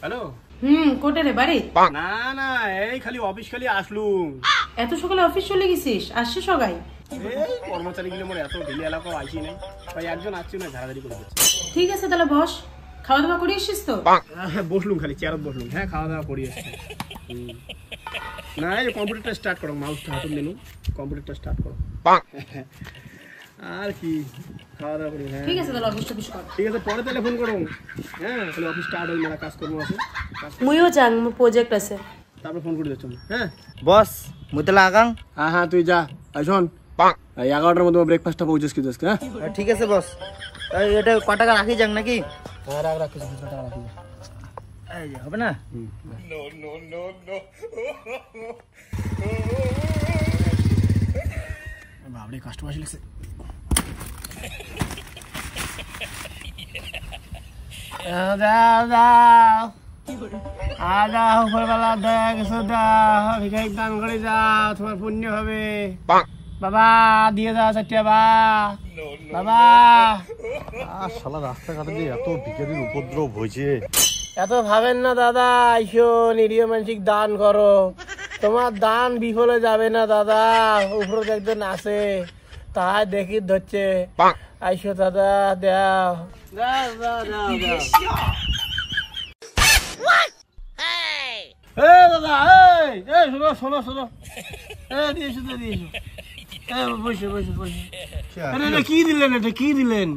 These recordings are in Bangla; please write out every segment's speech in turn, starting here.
হ্যালো। কোটে রে বাড়ি? না না, এই খালি অফিস খালি আসলুম। এত সকালে অফিস চলে গেছিস? আসছে সবাই? এই কর্মচারী গুলো মোর এত ঢিলে এলাকাও আইসি নাই, তাই একজন আসছে না ঝাড়াঝাড়ি করে দিচ্ছে। ঠিক আছে তাহলে বস, খাওয়া দাওয়া করে এসছিস তো? বসলুম খালি চেয়ারত বসলুম। হ্যাঁ খাওয়া দাওয়া করি এসছি। না এই কম্পিউটারটা স্টার্ট করো, মাউসটা হাতে নিলুম, কম্পিউটারটা স্টার্ট করো। আর কি খাওয়া দাওয়া করি। হ্যাঁ ঠিক আছে তাহলে অফিস টফিস কর। ঠিক আছে, পরে তাহলে ফোন করো। হ্যাঁ তাহলে অফিস স্টার্ট হল, মেলা কাজকর্ম আছে, মুইও যাং, মোর প্রজেক্ট আছে। তারপরে ফোন করে দিচ্ছ। হ্যাঁ বস মুই তাহলে আগাং। হ্যাঁ হ্যাঁ তুই যা। শোন 11টার মধ্যে ব্রেকফাস্টটা পৌঁছাস কি দেখ। হ্যাঁ ঠিক আছে বস। এটা ক টাকা রাখি যাং নাকি? হ্যাঁ রাখ রাখ, কিছু টাকা রাখি। এই যে হবে না? বাবরে কাস্টমার আসছে। যাও যাও যাও, উপরবেলা দয়া কিছু দাও, ভিখারি দান করে যাও, তোমার পুণ্য হবে। বাবা দিয়ে যাও 4 টাকা বাবা। শালা রাস্তাঘাটে যে এত ভিখারির উপদ্রব হয়েছে। এত ভাবেন না দাদা, আইসো নিরীহ মানসিক দান করো, তোমার দান বিফলে যাবে না দাদা। উপরে একজন আছে, তাই দেখি ধরছে। আইসো দাদা, দাও দাও দাও দাও দাও। এই দাদা, এই শোনো শোনো শোনো, দিয়েছো তো দিয়েছো। বসে বসে বসে। এটা কি দিলেন? এটা কি দিলেন?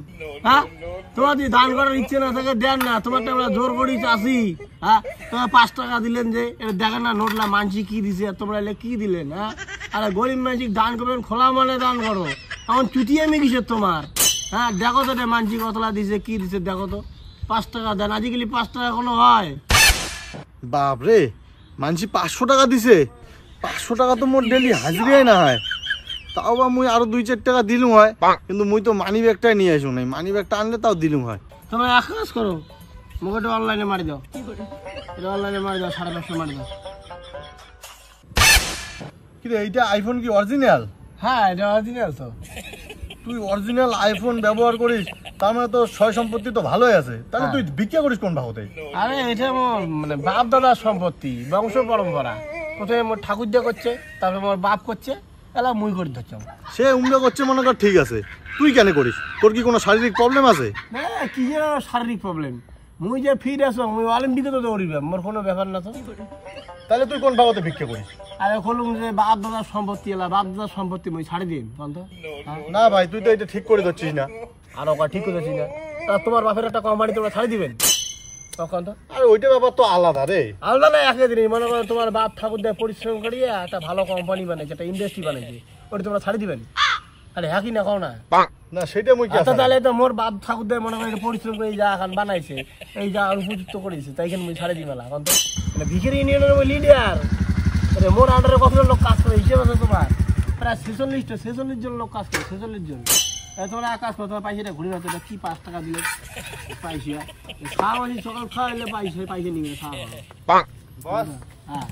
হ্যাঁ তোমার যদি দান করার ইচ্ছে না থাকে দেন না, তোমারটা আমরা জোর করি চাষি। হ্যাঁ তোমার 5 টাকা দিলেন যে, এটা দেখেন না নোটলা মানসি কি দিছে, তোমরা এলে কি দিলেন? হ্যাঁ আরে গরিব মানসিক দান করবেন, খোলা মনে দান করো। এখন চুটিয়ামি কিসের তোমার? হ্যাঁ দেখো তো মানসি কতলা দিছে, কি দিছে দেখো তো। 5 টাকা দেন, আজকালি 5 টাকা কোনো হয়? বাপরে, মানসি 500 টাকা দিছে। 500 টাকা তো মোর ডেলি হাজিরাই না হয়। তাও বা মুই আরো 2-4 টাকা দিলুম হয়, কিন্তু মুই তো মানি ব্যাগটাই নিয়ে আসুন নাই। মানি ব্যাগটা আনলে তাও দিলুম হয়। তোমরা এক কাজ করো, মুখটা অনলাইনে মারি দাও। এটা অনলাইনে মারি দাও, 550 মারি দাও। কিন্তু এইটা আইফোন কি অরিজিনাল? হ্যাঁ এটা অরিজিনাল তো। তুই অরিজিনাল আইফোন ব্যবহার করিস, তার মানে তো সয় সম্পত্তি তো ভালোই আছে। তাহলে তুই ভিক্ষা করিস কোন ভাবতে? আরে এটা মানে বাপ দাদার সম্পত্তি, বংশ পরম্পরা। প্রথমে মোর ঠাকুর দিয়ে করছে, তারপরে মোর বাপ করছে, এলা মুই করে ধরছ। সে উমরা করছে মনে কর, ঠিক আছে, তুই কেন করিস? তোর কি কোনো শারীরিক প্রবলেম আছে? না কি যে শারীরিক প্রবলেম, মুই যে ফিট আছো, মুই অলিম্পিকে তো দৌড়িবে, মোর কোনো ব্যাপার না তো। তাহলে তুই কোন ভাবতে ভিক্ষা করিস? আরে বলুন যে বাপ দাদার সম্পত্তি, এলা বাপ দাদার সম্পত্তি মুই ছাড়ি দিন বন্ধ। না ভাই, তুই তো এটা ঠিক করে ধরছিস না। আর ওকা ঠিক করেছি না, তা তোমার বাপের একটা কোম্পানি তোমরা ছাড়ি দিবেন তখন তো। আরে ওইটা ব্যাপার তো আলাদা রে। আলাদা না, একই জিনিস। মনে করো তোমার বাপ ঠাকুর দিয়ে পরিশ্রম করিয়ে একটা ভালো কোম্পানি বানাইছে, একটা ইন্ডাস্ট্রি বানাইছে, ওটা তোমরা ছাড়ি দিবেন? আরে হ্যাঁ কি না কও না? না সেটা মুই কি আচ্ছা তাহলে তো মোর বাপ ঠাকুর দিয়ে মনে করে পরিশ্রম করে যা এখন বানাইছে, এই যা উপযুক্ত করেছে, তাই এখানে মুই ছাড়ি দিই মেলা এখন তো। মানে ভিখারি ইউনিয়নের লিডার, মোর আন্ডারে কতজন লোক কাজ করে হিসেবে আছে তোমার? প্রায় 46 জন লোক কাজ করে, 46 জন। তোমরা কাজ করো, তোমার পয়সাটা ঘুরে যাচ্ছে, কি 5 টাকা দিলে পয়সা খাওয়া, সকাল খাওয়াইলে পয়সা নিবে খাওয়া। বস হ্যাঁ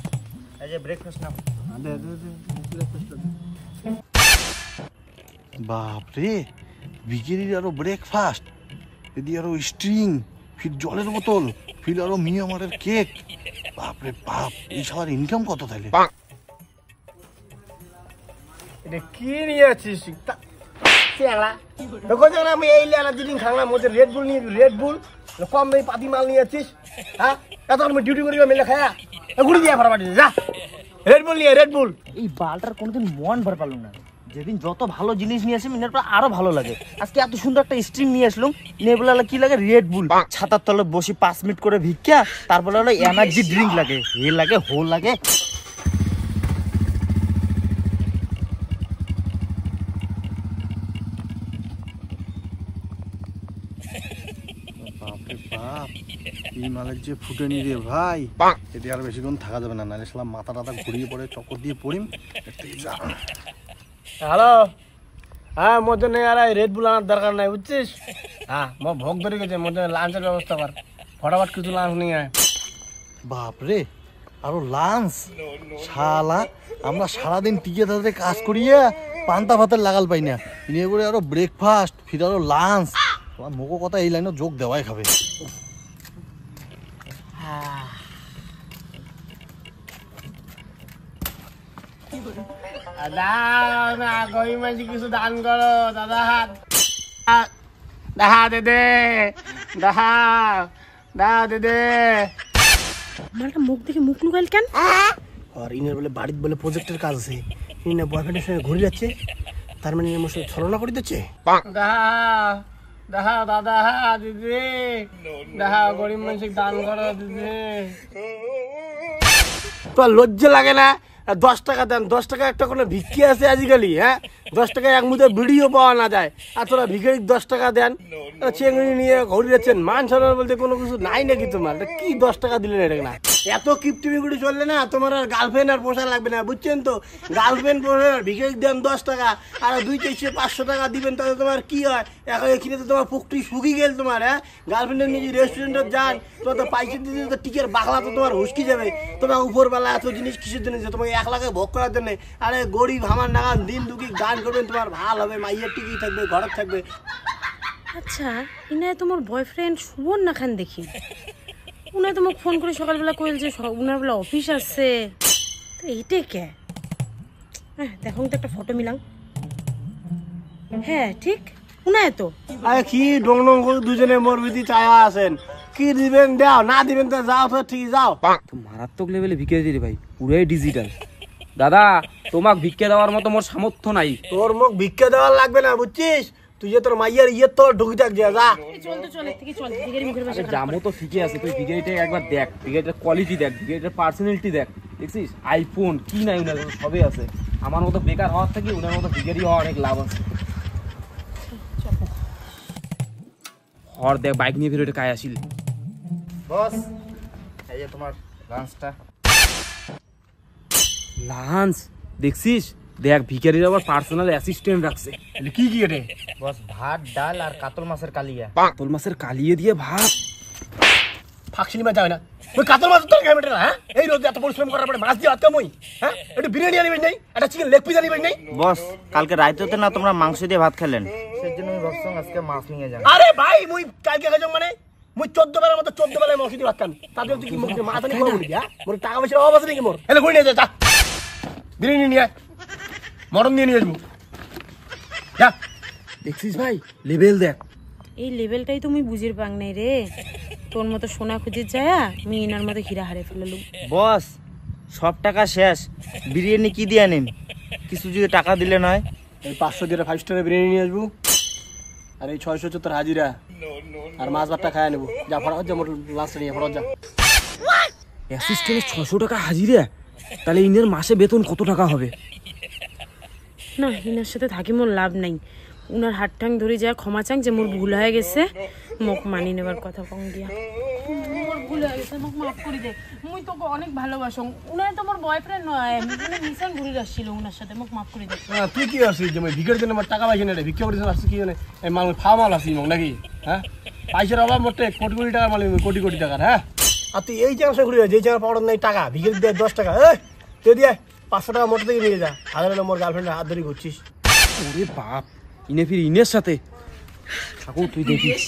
এই যে ব্রেকফাস্ট নাও। বাপরে, বিকেলের আরো ব্রেকফাস্ট, এদিকে আরো স্ট্রিং, ফির জলের বোতল, ফির আরো মিয়ামারের কেক। বাপরে বাপ, এই সবার ইনকাম কত তাইলে? এটা কি নিয়ে আছিস? আমি এই দিন খাংলাম, মধ্যে রেডবুল নিয়ে, রেডবুল কম দামি পাতি মাল নিয়ে আছিস। হ্যাঁ এত আমি ডিউটি করি মেলে খায়া ঘুরে দিয়ে ভাড়া পাঠিয়ে যা। রেডবুল নিয়ে, রেডবুল। এই বালটার কোনোদিন মন ভর পারলো না। যেদিন যত ভালো জিনিস নিয়ে আসি মিনার পর আরো ভালো লাগে। আজকে এত সুন্দর একটা স্ট্রিং নিয়ে আসলাম, নিয়ে বলে কি লাগে রেডবুল। ছাতার তলে বসে 5 মিনিট করে ভিক্ষা, তারপরে হলো এনার্জি ড্রিঙ্ক লাগে, হে লাগে হো লাগে। বাপরে বাপ, এই মালের যে ফুটেনি রে ভাই, এতে আর বেশিক্ষণ থাকা যাবে না, নাহলে সালাম মাথা টাথা ঘুরিয়ে পড়ে চক্কর দিয়ে পড়িম। হ্যালো, হ্যাঁ মোর জন্য আর রেডবুল আনার দরকার নাই বুঝছিস? হ্যাঁ মোর ভোগ ধরে গেছে, মোর জন্য লাঞ্চের ব্যবস্থা কর, ফটাফট কিছু লাঞ্চ নিয়ে আয়। বাপরে, আরো লাঞ্চ? শালা আমরা সারাদিন টিকে তাদের কাজ করিয়া পান্তা ভাতের লাগাল পাই না, নিয়ে করে আরো ব্রেকফাস্ট, ফির আরো লাঞ্চ। তোমার মুখো কথা এই লাইনে যোগ দেওয়াই খাবে। দাও না, গরিব মানুষ কিছু দান করো দাদা। দাহা দেদে, দাহা দাও দেদে। মালটা মুখ দেখে মুখ লুকাইল কেন? আর ইনের বলে বাড়িতে বলে প্রজেক্টের কাজ আছে, ইনে বয়ফ্রেন্ডের সঙ্গে ঘুরে যাচ্ছে, তার মানে ইনের সঙ্গে ছলনা করে দিচ্ছে। দাহা দাদা দিদি, দাহা গরিব মানুষ দান করো দিদি। তো লজ্জা লাগে না? 10 টাকা দেন, 10 টাকা একটা কোনো ভিক্ষি আছে আজকালি? হ্যাঁ, 10 টাকা এক মুঠে ভিডিও পাওয়া না যায়, আর তোরা ভিখারি 10 টাকা দেন, চেঙ্গুড়ি নিয়ে ঘুরে যাচ্ছেন। মান সম্মান বলতে কোনো কিছু নাই নাকি তোমার? কি 10 টাকা দিলেন এটা না? এত কিপটিমি করে চললে না তোমার আর গার্লফ্রেন্ড আর পোষা লাগবে না, বুঝছেন তো? গার্লফ্রেন্ড পোষা ভিখারি দেন 10 টাকা, আর 200-500 টাকা দিবেন, তাহলে তোমার কি হয়? এখন এখানে তো তোমার পুকটি শুকিয়ে গেল তোমার। হ্যাঁ, গার্লফ্রেন্ডের নিজে রেস্টুরেন্টে যান, তোমার তো পয়সা দিতে তো টিকের বাকলা তো তোমার হুসকি যাবে। তোমার উপরবেলা এত জিনিস কিসের জন্য? তোমাকে 1 লাখে ভোগ করার জন্য। আরে গরিব আমার নাগান দিন দুঃখী গান করবেন, তোমার ভালো হবে, মাইয়ের টিকি থাকবে, ঘরে থাকবে। আচ্ছা, ইনায় তোমার বয়ফ্রেন্ড সুবর্ণা খান দেখি, উনায় তোমাকে ফোন করে সকালবেলা কইল যে উনার বেলা অফিস আছে, তো এইটাই কে? হ্যাঁ, দেখো তো একটা ফটো মিলাম। হ্যাঁ ঠিক, উনায় তো। আরে কি ডং ডং করে দুজনে মোর ভিতরে চায়া আছেন, কি দিবেন দাও, না দিবেন তো যাও, তো ঠিক যাও। তো মারাত্মক লেভেলে ভিক্ষা দিলি ভাই, পুরাই ডিজিটাল। দাদা, তোমাক ভিক্ষা দেওয়ার মতো মোর সামর্থ্য নাই। তোর মুখ ভিক্ষা দেওয়ার লাগবে না, বুঝছিস? তুই যে তোর মাইয়ার ইয়ে তোর ঢুকি থাক, যা যা। চল তো, চল থেকে চল, ভিখারি মুখের ভাষা। জামো তো ঠিকই আছে, তুই ভিখারিটা একবার দেখ, ভিখারিটার কোয়ালিটি দেখ, ভিখারিটার পার্সোনালিটি দেখ, দেখছিস? আইফোন কি নাই উনার কাছে, সবই আছে। আমার মতো বেকার হওয়ার থেকে উনার মতো ভিখারি হওয়া অনেক লাভ আছে। হর দেখ, বাইক নিয়ে ফিরে কায় আসিল। বস, এই যে তোমার লাঞ্চটা। লাঞ্চ দেখছিস? দেখ, ভিখারির আবার পার্সোনাল অ্যাসিস্ট্যান্ট রাখছে। কি কি রে বস, ভাত ডাল আর কাতল মাছের কালিয়া। কাতল মাছের কালিয়ে দিয়ে ভাত। ফাঁকশিনি মাছ যাবে না? ওই কাতল মাছ তোর খাবে না? হ্যাঁ, এই রোদ এত পরিশ্রম করার পরে মাছ দিয়ে হাত কামই? হ্যাঁ, একটু বিরিয়ানি আনিবেন নাই, একটা চিকেন লেগ পিস আনিবেন নাই? বস, কালকে রাইতেতে না তোমরা মাংস দিয়ে ভাত খেলেন, সেই জন্য আমি ভাবছিলাম আজকে মাছ নিয়ে যান। আরে ভাই, মুই কালকে খাইছং মানে মুই 14 বেলার মতো 14 বেলায় মসজিদে ভাত খান, তাদের তুই কি মুখ মাথা নিয়ে খাওয়া বলি? হ্যাঁ, মোর টাকা পয়সার অভাব আছে নাকি মোর? এলে কই নিয়ে যা, বিরিয়ানি নিয়ে আয়, মটন দিয়ে নিয়ে আসবো, যা। দেখছিস ভাই, লেভেল দেখ। এই লেভেলটাই তুমি বুঝির পাং নাই রে। তোর মতো সোনা খুঁজে যায়, আমি ইনার মতো হীরা হারে ফেলালুম। বস, সব টাকা শেষ, বিরিয়ানি কি দিয়ে আনেন? কিছু যদি টাকা দিলে নয়। এই 500 দিয়ে 5 স্টারের বিরিয়ানি নিয়ে আসবো, আর এই 670 হাজিরা আর মাছ ভাতটা খায় নেবো। যা ফরাজ, যা মোটর লাস্টে নিয়ে ফরাজ যা। অ্যাসিস্ট্যান্টের 600 টাকা হাজিরা, তাহলে ইনের মাসে বেতন কত টাকা হবে? না, ইনার সাথে থাকি মোর লাভ নাই। উনার হাত ঠাং ধরে যায় ক্ষমা চাং যে মোর ভুল হয়ে গেছে, মোক মানি নেবার কথা কম দিয়া। মোর ভুল হয়ে গেছে, মোক মাফ করে দে। মুই তোকে অনেক ভালোবাসং। উনার তো মোর বয়ফ্রেন্ড নয়, মানে মিশন ঘুরে আসছিল উনার সাথে, মোক মাফ করে দে। তুই কি আসছিস যে ভিক্ষার জন্য আমার টাকা পাইছি না রে? ভিক্ষা করে আসছিস কি জানে? এই মাল ফাওয়া মাল আসছিস নাকি? হ্যাঁ, পয়সার অভাব মোটে কোটি কোটি টাকার মাল, কোটি কোটি টাকার। হ্যাঁ, আর তুই এই জায়গা ঘুরে যে জায়গা পাওয়ার নাই টাকা, ভিক্ষা দিয়ে 10 টাকা, তুই দিয়ে 500 টাকা মোটর থেকে নিয়ে যা। হাজার মোর গার্লফ্রেন্ডের হাত ধরে ঘুরছিস। ওরে বাপ, ইনে ফির ইনের সাথে থাকো, তুই দেখিস।